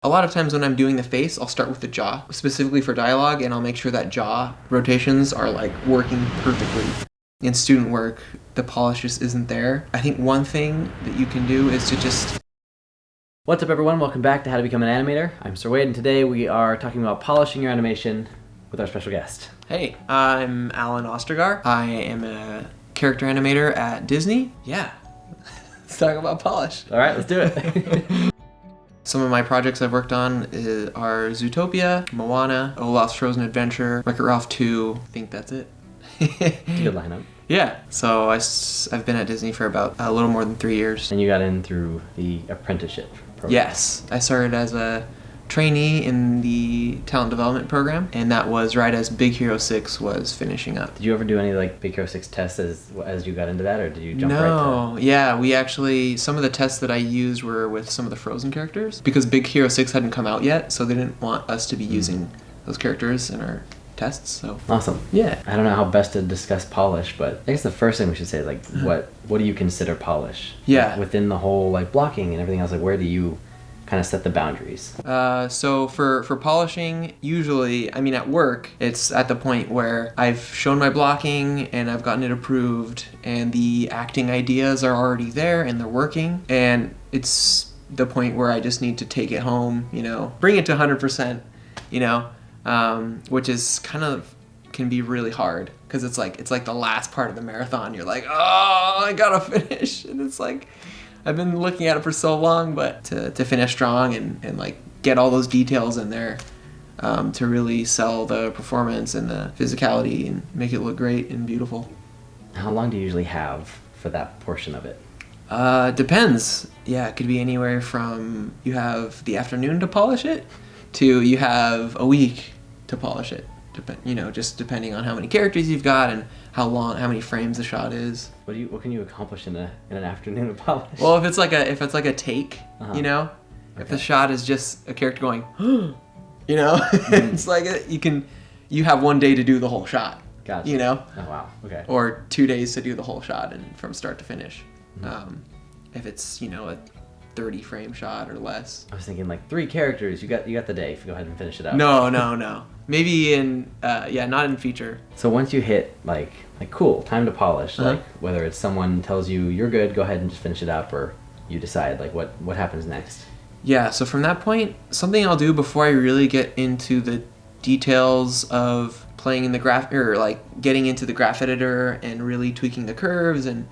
A lot of times when I'm doing the face, I'll start with the jaw, specifically for dialogue, and I'll make sure that jaw rotations are like working perfectly. In student work, the polish just isn't there. I think one thing that you can do is to just... What's up everyone, welcome back to How to Become an Animator. I'm Sir Wade and today we are talking about polishing your animation with our special guest. Hey, I'm Allen Ostergar. I am a character animator at Disney. Yeah, let's talk about polish. Alright, let's do it. Some of my projects I've worked on are Zootopia, Moana, Olaf's Frozen Adventure, Wreck-It Ralph 2. I think that's it. Good lineup. Yeah, so I've been at Disney for about a little more than 3 years. And you got in through the apprenticeship program. Yes, I started as a trainee in the talent development program, and that was right as Big Hero 6 was finishing up. Did you ever do any like Big Hero 6 tests as you got into that, or did you jump right to? No, yeah, we actually, some of the tests that I used were with some of the Frozen characters, because Big Hero 6 hadn't come out yet, so they didn't want us to be using those characters in our tests, so. Awesome. Yeah. I don't know how best to discuss polish, but I guess the first thing we should say is like, what do you consider polish? Yeah. Like, within the whole like blocking and everything else, like where do you kind of set the boundaries? So for polishing, usually, I mean at work, it's at the point where I've shown my blocking and I've gotten it approved and the acting ideas are already there and they're working, and it's the point where I just need to take it home, you know, bring it to 100%, you know, which is can be really hard because it's like the last part of the marathon. You're like, oh, I gotta finish, and it's like, I've been looking at it for so long, but to finish strong and like get all those details in there to really sell the performance and the physicality and make it look great and beautiful. How long do you usually have for that portion of it? Depends. Yeah, it could be anywhere from you have the afternoon to polish it to you have a week to polish it. You know, just depending on how many characters you've got and how many frames the shot is. What can you accomplish in an afternoon of polish? Well, if it's like a take, you know, if the shot is just a character going, you know, it's like you have 1 day to do the whole shot. Gotcha. You know. Oh wow. Okay. Or 2 days to do the whole shot and from start to finish. If it's, you know, a 30 frame shot or less. I was thinking like 3 characters. You got the day. Go ahead and finish it up. No. Maybe in not in feature. So once you hit like cool, time to polish, like whether it's someone tells you you're good, go ahead and just finish it up, or you decide like what happens next. Yeah, so from that point, something I'll do before I really get into the details of playing in the graph, or like getting into the graph editor and really tweaking the curves and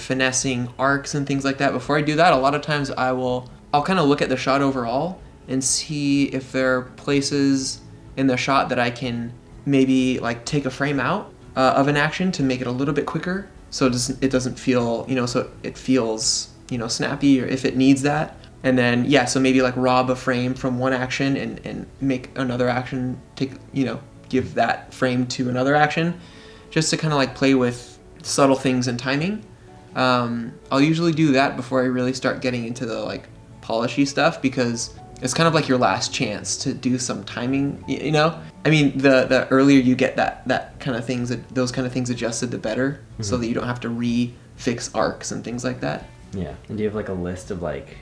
finessing arcs and things like that. Before I do that, a lot of times I'll kind of look at the shot overall and see if there are places in the shot that I can maybe like take a frame out of an action to make it a little bit quicker, so it doesn't feel, you know, so it feels, you know, snappy, or if it needs that. And then so maybe like rob a frame from one action and make another action give that frame to another action, just to kind of like play with subtle things and timing. I'll usually do that before I really start getting into the like polishy stuff, because it's kind of like your last chance to do some timing, you know? I mean, the earlier you get that kind of things, those kind of things adjusted, the better, so that you don't have to re-fix arcs and things like that. Yeah. And do you have like a list of like,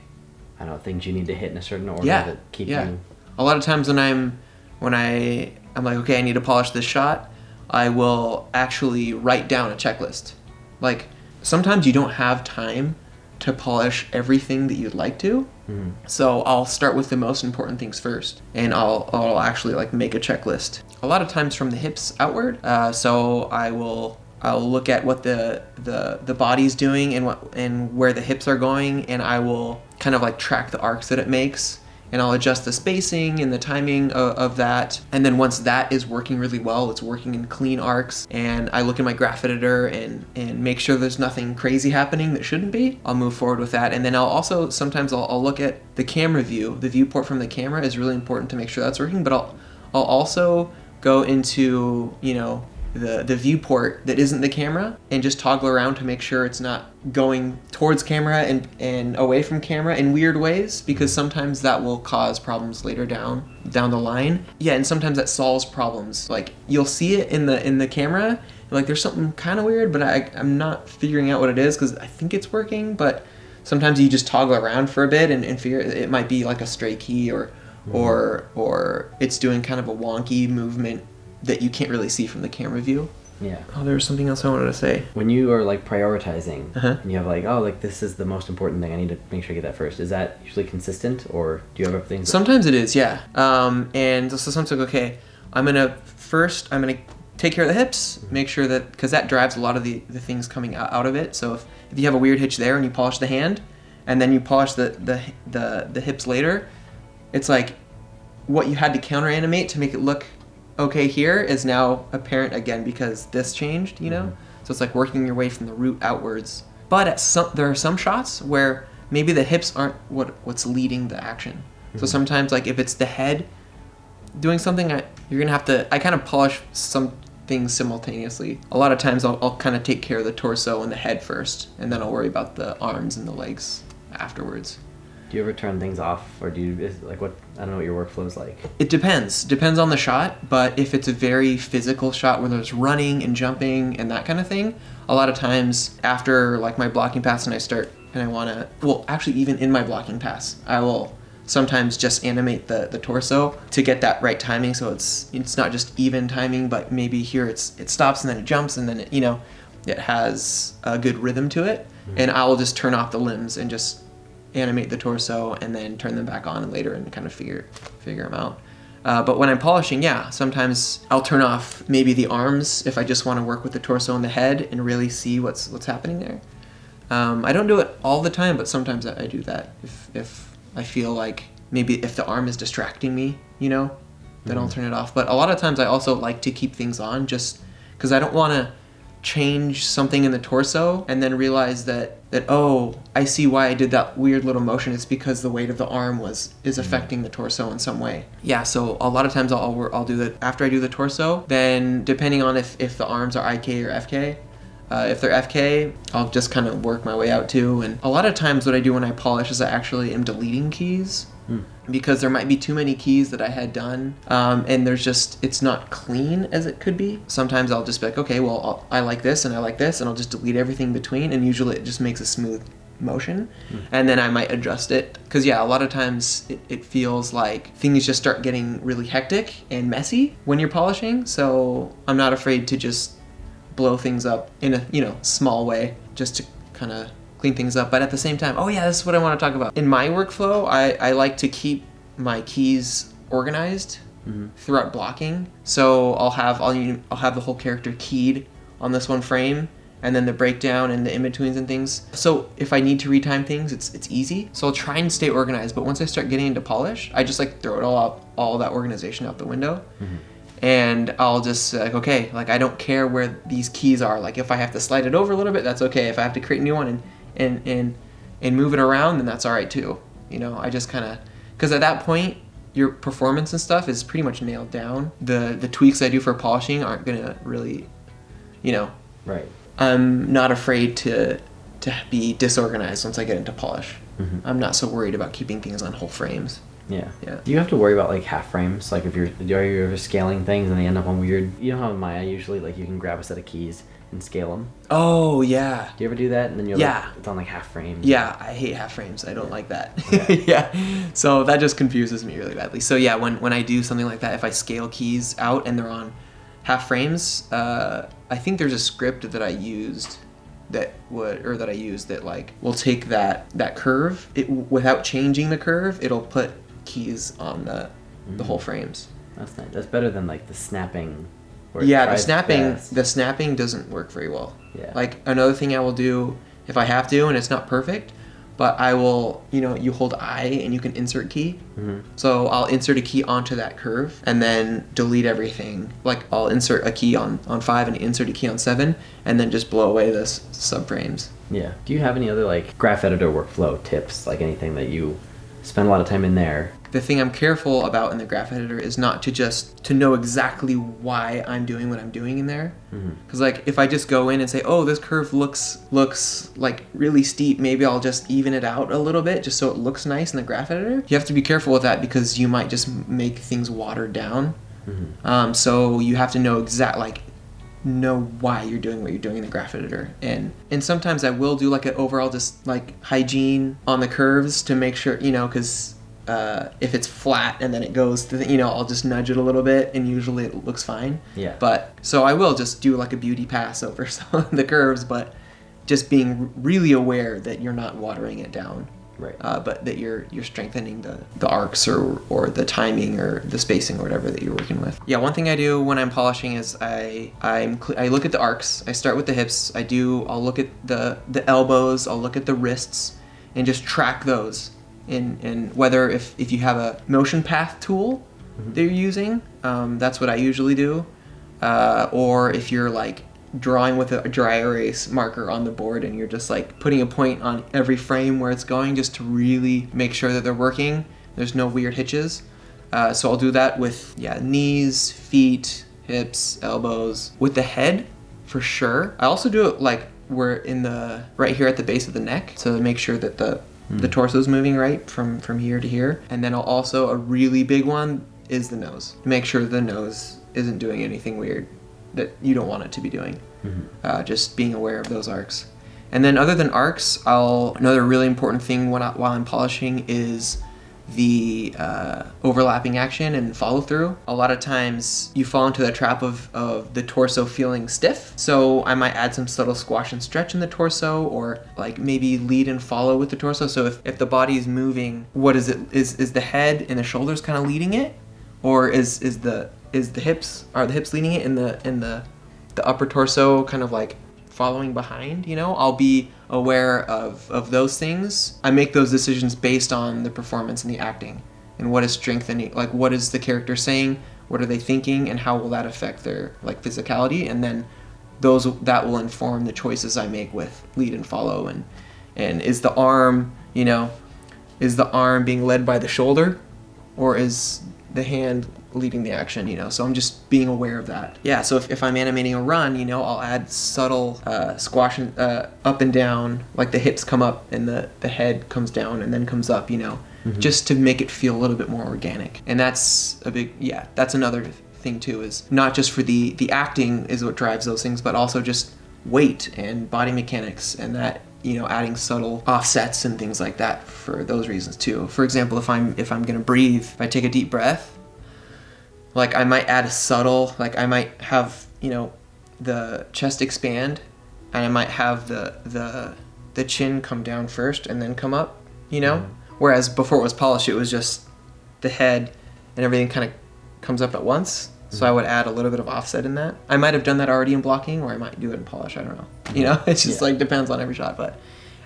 I don't know, things you need to hit in a certain order that keep you? A lot of times when I'm like, okay, I need to polish this shot, I will actually write down a checklist. Like, sometimes you don't have time to polish everything that you'd like to. So I'll start with the most important things first, and I'll actually like make a checklist. A lot of times from the hips outward. So I'll look at what the body's doing and where the hips are going, and I will kind of like track the arcs that it makes, and I'll adjust the spacing and the timing of that. And then once that is working really well, it's working in clean arcs, and I look in my graph editor and make sure there's nothing crazy happening that shouldn't be, I'll move forward with that. And then sometimes I'll look at the camera view. The viewport from the camera is really important to make sure that's working, but I'll also go into, you know, the viewport that isn't the camera and just toggle around to make sure it's not going towards camera and away from camera in weird ways, because sometimes that will cause problems later down the line. Yeah, and sometimes that solves problems. Like, you'll see it in the camera, like there's something kind of weird, but I'm not figuring out what it is because I think it's working, but sometimes you just toggle around for a bit and figure it might be like a stray key or it's doing kind of a wonky movement that you can't really see from the camera view. Yeah. Oh, there was something else I wanted to say. When you are like prioritizing, Uh-huh. and you have like, oh, like this is the most important thing, I need to make sure I get that first. Is that usually consistent, or do you have everything? Sometimes it is, yeah. And so sometimes like, okay, I'm gonna take care of the hips, make sure that, because that drives a lot of the things coming out of it. So if you have a weird hitch there and you polish the hand, and then you polish the hips later, it's like what you had to counter animate to make it look okay here is now apparent again because this changed, you know? Mm-hmm. So it's like working your way from the root outwards. But there are some shots where maybe the hips aren't what's leading the action. Mm-hmm. So sometimes, like if it's the head doing something, you're gonna have to. I kind of polish some things simultaneously. A lot of times I'll kind of take care of the torso and the head first, and then I'll worry about the arms and the legs afterwards. Do you ever turn things off, or do you like what? I don't know what your workflow is like. It depends. Depends on the shot. But if it's a very physical shot where there's running and jumping and that kind of thing, a lot of times after like my blocking pass and I want to. Well, actually, even in my blocking pass, I will sometimes just animate the torso to get that right timing. So it's not just even timing, but maybe here it stops and then it jumps and then it has a good rhythm to it. Mm-hmm. And I will just turn off the limbs and just animate the torso and then turn them back on later and kind of figure them out. But when I'm polishing, yeah, sometimes I'll turn off maybe the arms if I just want to work with the torso and the head and really see what's happening there. I don't do it all the time, but sometimes I do that. If I feel like maybe if the arm is distracting me, you know, then I'll turn it off. But a lot of times I also like to keep things on just because I don't want to change something in the torso and then realize that oh, I see why I did that weird little motion. It's because the weight of the arm is affecting the torso in some way. Yeah, so a lot of times I'll do that after I do the torso. Then depending on if the arms are IK or FK, if they're FK, I'll just kind of work my way out too. And a lot of times what I do when I polish is I actually am deleting keys. Because there might be too many keys that I had done, and it's not clean as it could be. Sometimes I'll just be like, okay, well, I like this and I like this, and I'll just delete everything between, and usually it just makes a smooth motion, and then I might adjust it. Because yeah, a lot of times it feels like things just start getting really hectic and messy when you're polishing, so I'm not afraid to just blow things up in a small way, just to kind of clean things up. But at the same time, oh yeah, this is what I want to talk about. In my workflow, I like to keep my keys organized throughout blocking. So I'll have the whole character keyed on this one frame, and then the breakdown and the in-betweens and things. So if I need to retime things, it's easy. So I'll try and stay organized, but once I start getting into polish, I just like throw it all that organization out the window. And I'll just like, okay, like I don't care where these keys are. Like if I have to slide it over a little bit, that's okay. If I have to create a new one and move it around, then that's all right too. You know, I just kind of, because at that point, your performance and stuff is pretty much nailed down. The tweaks I do for polishing aren't gonna really, you know. Right. I'm not afraid to be disorganized once I get into polish. I'm not so worried about keeping things on whole frames. Yeah. Yeah. Do you have to worry about like half frames? Like are you ever scaling things and they end up on weird? You know how in Maya usually like you can grab a set of keys and scale them. Oh yeah. Do you ever do that? And then you're like, it's on like half frames. Yeah, I hate half frames. I don't like that. Okay. Yeah. So that just confuses me really badly. So yeah, when I do something like that, if I scale keys out and they're on half frames, I think there's a script that I used that like will take that curve without changing the curve. It'll put keys on the whole frames. That's nice. That's better than like the snapping. Yeah, the snapping doesn't work very well. Yeah. Like another thing I will do if I have to and it's not perfect, but I will, you hold I and you can insert key. So I'll insert a key onto that curve and then delete everything. Like I'll insert a key on 5 and insert a key on 7 and then just blow away the subframes. Yeah. Do you have any other like graph editor workflow tips? Like anything that you spend a lot of time in there? The thing I'm careful about in the graph editor is not to know exactly why I'm doing what I'm doing in there. Because like if I just go in and say, oh, this curve looks like really steep, maybe I'll just even it out a little bit just so it looks nice in the graph editor. You have to be careful with that because you might just make things watered down. So you have to know know why you're doing what you're doing in the graph editor. And sometimes I will do like an overall just like hygiene on the curves to make sure, you know, because if it's flat and then it goes to the, you know, I'll just nudge it a little bit and usually it looks fine. Yeah. But so I will just do like a beauty pass over some of the curves, but just being really aware that you're not watering it down. Right. But that you're strengthening the arcs or the timing or the spacing or whatever that you're working with. Yeah, one thing I do when I'm polishing is I look at the arcs. I start with the hips. I'll look at the elbows. I'll look at the wrists, and just track those. And whether if you have a motion path tool that you're using, that's what I usually do. Or if you're like drawing with a dry erase marker on the board and you're just like putting a point on every frame where it's going just to really make sure that they're working. There's no weird hitches. So I'll do that with knees, feet, hips, elbows. With the head, for sure. I also do it like we're right here at the base of the neck to make sure that the torso is moving right from here to here. And then a really big one is the nose. Make sure the nose isn't doing anything weird that you don't want it to be doing. Just being aware of those arcs. And then other than arcs, another really important thing while I'm polishing is the overlapping action and follow through. A lot of times you fall into the trap of the torso feeling stiff. So I might add some subtle squash and stretch in the torso, or like maybe lead and follow with the torso. So if the body is moving, what is it? Is the head and the shoulders kind of leading it? Or are the hips leading it, and the upper torso kind of like following behind, you know? I'll be aware of those things. I make those decisions based on the performance and the acting and what is strengthening, like what is the character saying, what are they thinking, and how will that affect their like physicality, and then that will inform the choices I make with lead and follow. And is the arm being led by the shoulder, or is the hand leading the action, you know? So I'm just being aware of that. Yeah, so if I'm animating a run, you know, I'll add subtle squash up and down, like the hips come up and the head comes down and then comes up, you know, just to make it feel a little bit more organic. And that's another thing too, is not just for the acting is what drives those things, but also just weight and body mechanics, and that, you know, adding subtle offsets and things like that for those reasons too. For example, if I'm gonna breathe, if I take a deep breath, like I might add a subtle, like I might have, you know, the chest expand, and I might have the chin come down first and then come up, you know? Whereas before it was polished, it was just the head and everything kind of comes up at once. So I would add a little bit of offset in that. I might have done that already in blocking, or I might do it in polish, I don't know. You know, it's just like depends on every shot.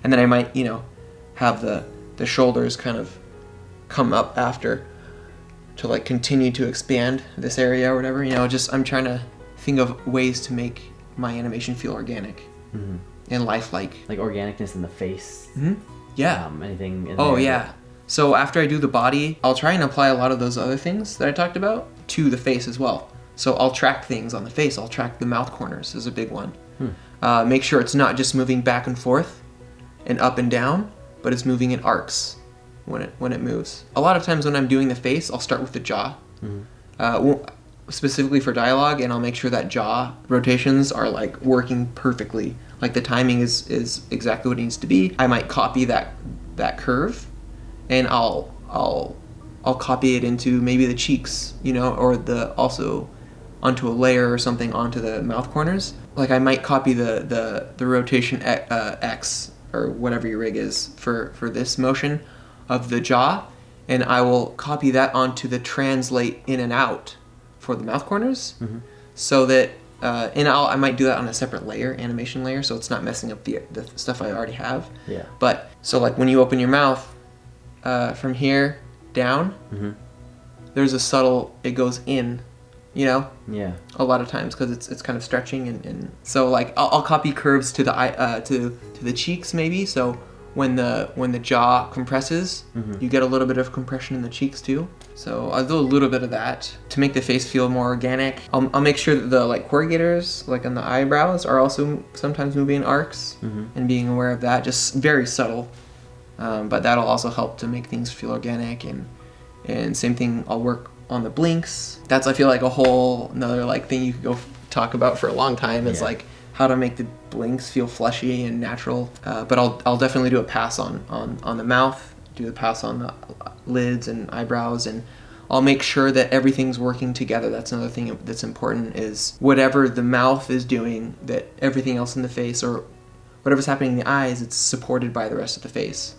And then I might, you know, have the shoulders kind of come up after to like continue to expand this area or whatever, you know. Just I'm trying to think of ways to make my animation feel organic and lifelike. Like organicness in the face. Yeah. Anything in Oh there yeah. that... So after I do the body, I'll try and apply a lot of those other things that I talked about to the face as well. So I'll track things on the face. I'll track the mouth corners is a big one. Make sure it's not just moving back and forth and up and down, but it's moving in arcs when it moves. A lot of times when I'm doing the face, I'll start with the jaw, specifically for dialogue, and I'll make sure that jaw rotations are like working perfectly. Like the timing is exactly what it needs to be. I might copy that curve, and I'll copy it into maybe the cheeks, you know, or also onto a layer or something onto the mouth corners. Like I might copy the rotation X or whatever your rig is for this motion of the jaw, and I will copy that onto the translate in and out for the mouth corners, so that I might do that on a separate layer, animation layer, so it's not messing up the stuff I already have. Yeah. But so like when you open your mouth from here down, there's a subtle, it goes in, you know. Yeah. A lot of times because it's kind of stretching and so like I'll copy curves to the eye to the cheeks maybe. So when the jaw compresses, you get a little bit of compression in the cheeks too. So I'll do a little bit of that to make the face feel more organic. I'll make sure that the like corrugators, like on the eyebrows, are also sometimes moving in arcs, and being aware of that, just very subtle. But that'll also help to make things feel organic And same thing, I'll work on the blinks. That's, I feel like, a whole another like thing you could go talk about for a long time. Is like how to make the blinks feel fleshy and natural. But I'll definitely do a pass on the mouth, do the pass on the lids and eyebrows, and I'll make sure that everything's working together. That's another thing that's important, is whatever the mouth is doing, that everything else in the face, or whatever's happening in the eyes, it's supported by the rest of the face.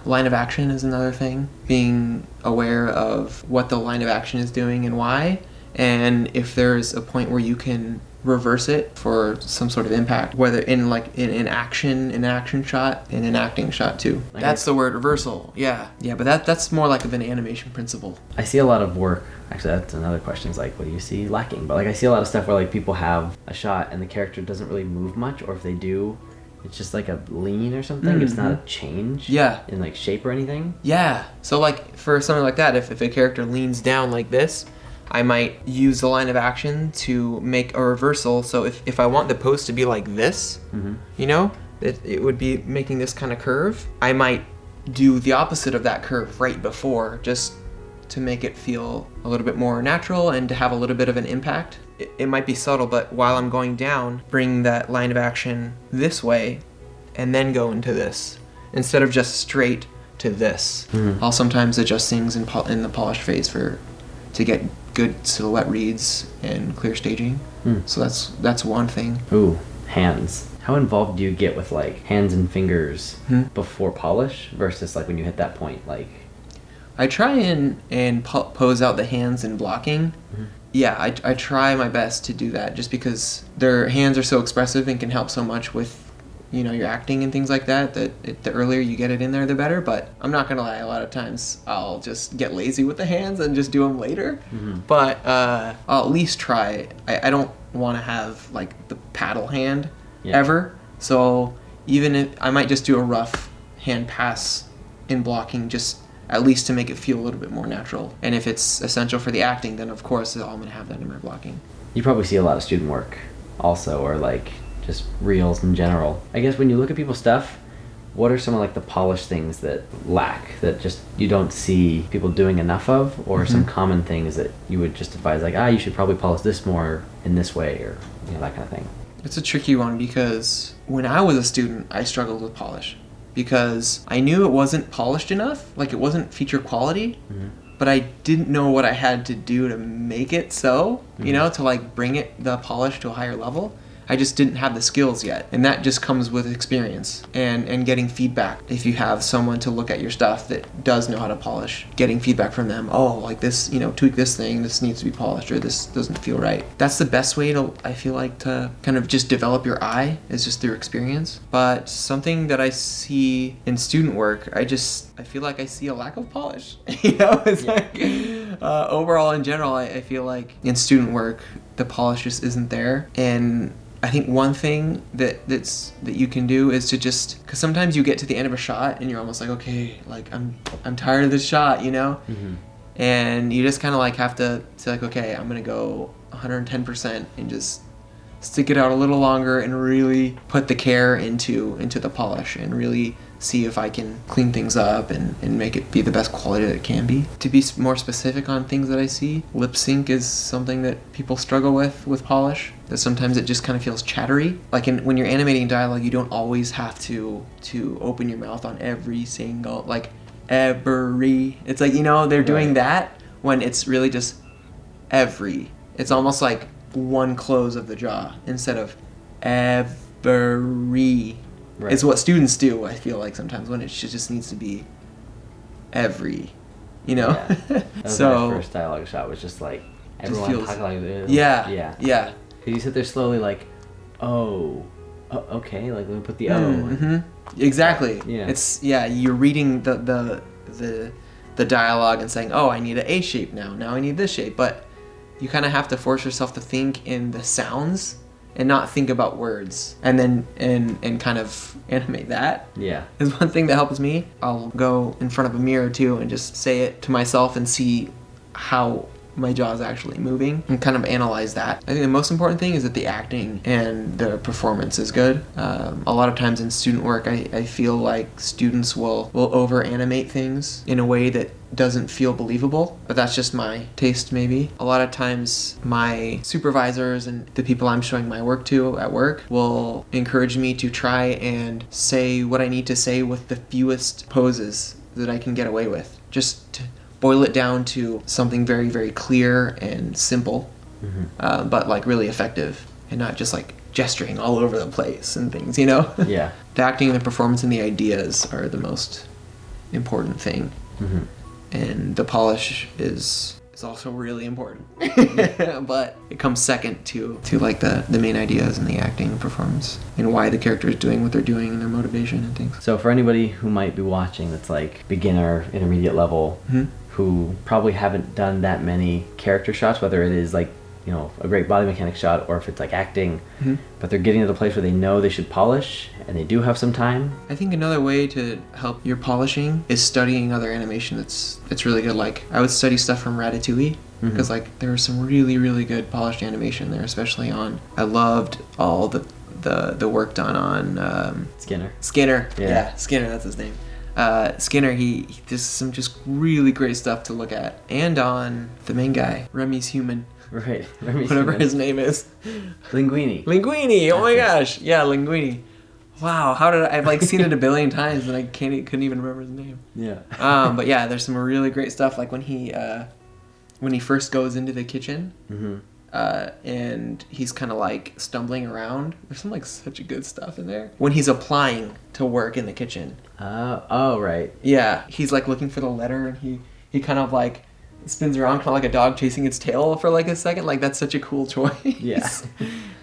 Line of action is another thing. Being aware of what the line of action is doing and why, and if there's a point where you can reverse it for some sort of impact, whether in an action shot, in an acting shot too. That's the word, reversal. Yeah, but that's more like of an animation principle. I see a lot of work. Actually, that's another question. Is like, what do you see lacking? But like, I see a lot of stuff where like people have a shot and the character doesn't really move much, or if they do, it's just like a lean or something. It's not a change. In like shape or anything. Yeah. So like for something like that, if a character leans down like this, I might use the line of action to make a reversal. So if I want the pose to be like this, you know, it would be making this kind of curve. I might do the opposite of that curve right before, just to make it feel a little bit more natural and to have a little bit of an impact. It might be subtle, but while I'm going down, bring that line of action this way and then go into this, instead of just straight to this. I'll sometimes adjust things in the polished phase to get good silhouette reads and clear staging. So that's one thing. Ooh, hands. How involved do you get with like hands and fingers before polish versus like when you hit that point? Like, I try and pose out the hands in blocking. Yeah, I try my best to do that, just because their hands are so expressive and can help so much with, you know, your acting and things like that, the earlier you get it in there, the better. But I'm not gonna lie, a lot of times I'll just get lazy with the hands and just do them later. But I'll at least try. I don't want to have like the paddle hand ever. So even if I might just do a rough hand pass in blocking, just at least to make it feel a little bit more natural. And if it's essential for the acting, then of course I'm gonna have that in my blocking. You probably see a lot of student work also, or like just reels in general. I guess when you look at people's stuff, what are some of like the polished things that lack, that just you don't see people doing enough of, or some common things that you would just advise, like, you should probably polish this more in this way, or you know, that kind of thing? It's a tricky one, because when I was a student, I struggled with polish, because I knew it wasn't polished enough, like it wasn't feature quality, but I didn't know what I had to do to make it so, you know, to like bring the polish to a higher level. I just didn't have the skills yet. And that just comes with experience and getting feedback. If you have someone to look at your stuff that does know how to polish, getting feedback from them, like this, you know, tweak this thing, this needs to be polished, or this doesn't feel right. That's the best way I feel like, to kind of just develop your eye, is just through experience. But something that I see in student work, I feel like I see a lack of polish. You know, it's like, overall in general, I feel like in student work, the polish just isn't there. And I think one thing that you can do is to just, because sometimes you get to the end of a shot and you're almost like, okay, like I'm tired of this shot, you know, and you just kind of like have to say like, okay, I'm gonna go 110% and just stick it out a little longer and really put the care into the polish and really see if I can clean things up and make it be the best quality that it can be. To be more specific on things that I see, lip sync is something that people struggle with polish. That sometimes it just kind of feels chattery. Like when you're animating dialogue, you don't always have to open your mouth on every single, like every. It's like, you know, they're doing that when it's really just every. It's almost like one close of the jaw instead of every. Right. It's what students do, I feel like, sometimes, when it just needs to be every, you know? Yeah. That was my first dialogue shot, was just like, everyone talking like this. Yeah. Because you sit there slowly like, okay, like let me put the O. Exactly. Yeah. It's, you're reading the dialogue and saying, I need an A shape now I need this shape. But you kind of have to force yourself to think in the sounds and not think about words, and then and kind of animate that. Yeah, is one thing that helps me. I'll go in front of a mirror too and just say it to myself and see how my jaw's actually moving, and kind of analyze that. I think the most important thing is that the acting and the performance is good. A lot of times in student work, I feel like students will over animate things in a way that doesn't feel believable, but that's just my taste maybe. A lot of times my supervisors and the people I'm showing my work to at work will encourage me to try and say what I need to say with the fewest poses that I can get away with. Just to boil it down to something very, very clear and simple, but like really effective, and not just like gesturing all over the place and things, you know? Yeah. The acting and the performance and the ideas are the most important thing. And the polish is also really important. But it comes second to like the main ideas and the acting and performance and why the character is doing what they're doing and their motivation and things. So for anybody who might be watching that's like beginner, intermediate level, who probably haven't done that many character shots, whether it is like, you know, a great body mechanic shot or if it's like acting, but they're getting to the place where they know they should polish and they do have some time. I think another way to help your polishing is studying other animation that's really good. Like I would study stuff from Ratatouille because like there was some really, really good polished animation there, especially on, I loved all the work done on Skinner. Yeah, Skinner, that's his name. Skinner, he does some just really great stuff to look at. And on the main guy, Remy's human. Right. Whatever his name is. Linguini. Oh my gosh. Yeah, Linguini. Wow, I've like seen it a billion times and I couldn't even remember his name. Yeah. But yeah, there's some really great stuff like when he first goes into the kitchen, and he's kind of like stumbling around. There's some like such good stuff in there. When he's applying to work in the kitchen. Oh, right. Yeah, he's like looking for the letter and he kind of like spins around kind of like a dog chasing its tail for like a second. Like that's such a cool choice. Yeah.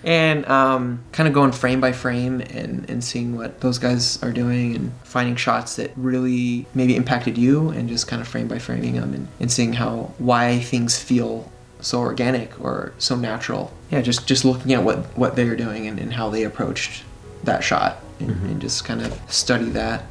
And kind of going frame by frame and seeing what those guys are doing and finding shots that really maybe impacted you and just kind of frame by framing them and seeing why things feel so organic or so natural. Yeah, just looking at what they're doing and how they approached that shot and just kind of study that.